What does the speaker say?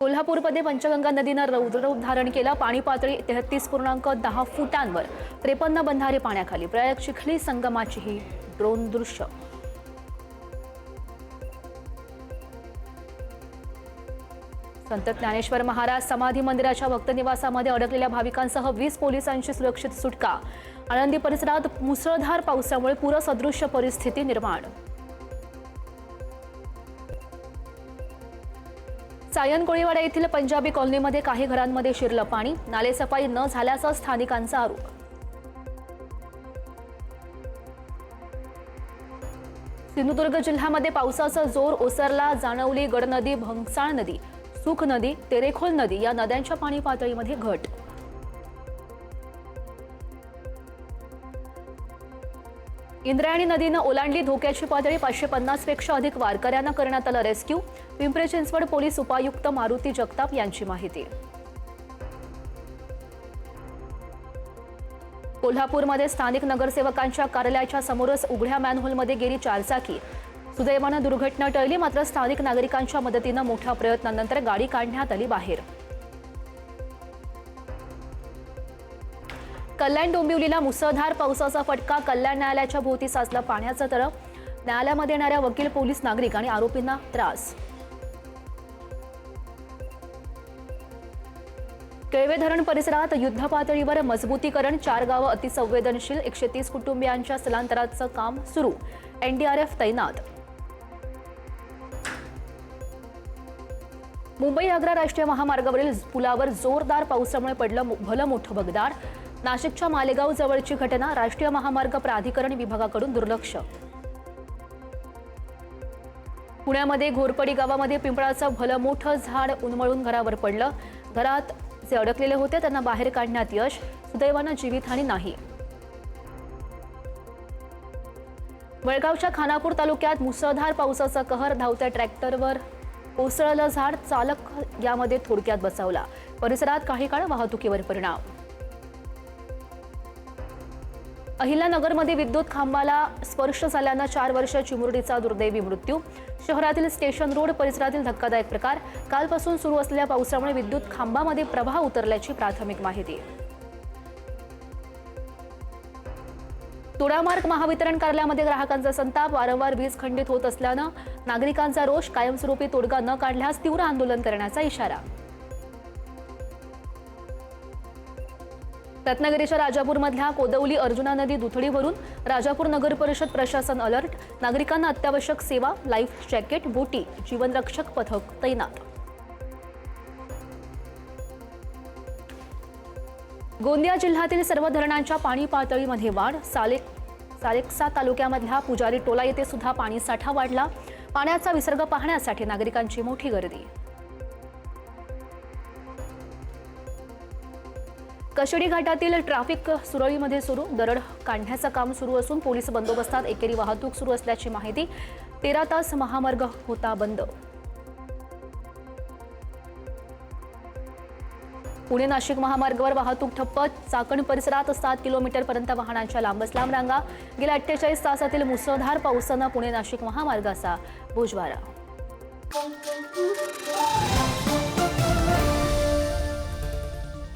कोल्हापूरमध्ये पंचगंगा नदीनं रौद्ररूप धारण केलं। पाणी पातळी 33.10 फुटांवर, 53 बंधारे पाण्याखाली। प्रयाग चिखली संगमाची ही ड्रोन दृश्य। संत ज्ञानेश्वर महाराज समाधी मंदिराच्या भक्त निवासामध्ये अडकलेल्या भाविकांसह 20 पोलिसांची सुरक्षित सुटका। आळंदी परिसरात मुसळधार पावसामुळे पूरसदृश्य परिस्थिती निर्माण। सायन कोळीवाडा येथील पंजाबी कॉलनीमध्ये काही घरांमध्ये शिरलं पाणी। नालेसफाई न झाल्याचा स्थानिकांचा आरोप। सिंधुदुर्ग जिल्ह्यामध्ये पावसाचा जोर ओसरला। जाणवली गडनदी, भंगसाळ नदी, सुख नदी, तेरेखोल नदी या नद्यांच्या पाणी पातळीमध्ये घट। इंद्रायणी नदीनं ओलांडली धोक्याची पातळी। 550 पेक्षा अधिक वारकऱ्यांना करण्यात आलं रेस्क्यू। पिंपरी चिंचवड पोलीस उपायुक्त मारुती जगताप यांची माहिती। कोल्हापूरमध्ये स्थानिक नगरसेवकांच्या कार्यालयाच्या समोरच उघड्या मॅनहोलमध्ये गेली चारचाकी। सुदैवानं दुर्घटना टळली, मात्र स्थानिक नागरिकांच्या मदतीनं मोठ्या प्रयत्नानंतर गाडी काढण्यात आली बाहेर। कल्याण डोंबिवलीला मुसळधार पावसाचा फटका। कल्याण न्यायालयाच्या भोवती साचला पाण्याचा तळ। न्यायालयामध्ये येणाऱ्या वकील, पोलीस, नागरिक आणि आरोपींना त्रास। केळवे धरण परिसरात युद्धपातळीवर मजबूतीकरण। 4 गावं अतिसंवेदनशील। 130 कुटुंबियांच्या स्थलांतराचं काम सुरू। एनडीआरएफ तैनात। मुंबई आग्रा राष्ट्रीय महामार्गावरील पुलावर जोरदार पावसामुळे पडलं भलं मोठं भगदाड। नाशिकच्या मालेगाव जवळची घटना। राष्ट्रीय महामार्ग प्राधिकरण विभागाकडून दुर्लक्ष। पुण्यामध्ये घोरपडी गावामध्ये पिंपळाचं भलं मोठं झाड उन्मळून घरावर पडलं। घरात जे अडकलेले होते त्यांना बाहेर काढण्यात यश। सुदैवानं जीवितहानी नाही। वळगावच्या खानापूर तालुक्यात मुसळधार पावसाचा कहर। धावत्या ट्रॅक्टरवर कोसळलं झाड, चालक यामध्ये थोडक्यात बचावला। परिसरात काही काळ वाहतुकीवर परिणाम। अहिल्यानगरमध्ये विद्युत खांबाला स्पर्श झाल्यानं 4 वर्षीय चिमुरडीचा दुर्दैवी मृत्यू। शहरातील स्टेशन रोड परिसरातील धक्कादायक प्रकार। कालपासून सुरू असलेल्या पावसामुळे विद्युत खांबामध्ये प्रवाह उतरल्याची प्राथमिक माहिती। तोडामार्ग महावितरण कार्यालयामध्ये ग्राहकांचा संताप। वारंवार वीज खंडित होत असल्यानं नागरिकांचा रोष। कायमस्वरूपी तोडगा न काढल्यास तीव्र आंदोलन करण्याचा इशारा। रत्नागिरीच्या राजापूरमधल्या कोदवली अर्जुना नदी दुथडी भरून। राजापूर नगर परिषद प्रशासन अलर्ट। नागरिकांना अत्यावश्यक सेवा, लाईफ जॅकेट, बोटी, जीवनरक्षक पथक तैनात। गोंदिया जिल्ह्यातील सर्व धरणांच्या पाणी पातळीमध्ये वाढ। सालेकसा तालुक्यामधल्या पुजारी टोला येथे सुद्धा पाणीसाठा वाढला। पाण्याचा विसर्ग पाहण्यासाठी नागरिकांची मोठी गर्दी। कशेडी घाटातील ट्रॅफिक सुरळीमध्ये सुरू। दरड काढण्याचं काम सुरू असून पोलीस बंदोबस्तात एकेरी वाहतूक सुरू असल्याची माहिती। 13 तास महामार्ग होता बंद। पुणे नाशिक महामार्गावर वाहतूक ठप्प। चाकण परिसरात 7 किलोमीटरपर्यंत वाहनांच्या लांबच लांब रांगा। गेल्या 48 तासातील मुसळधार पावसानं पुणे नाशिक महामार्गाचा बोजवारा।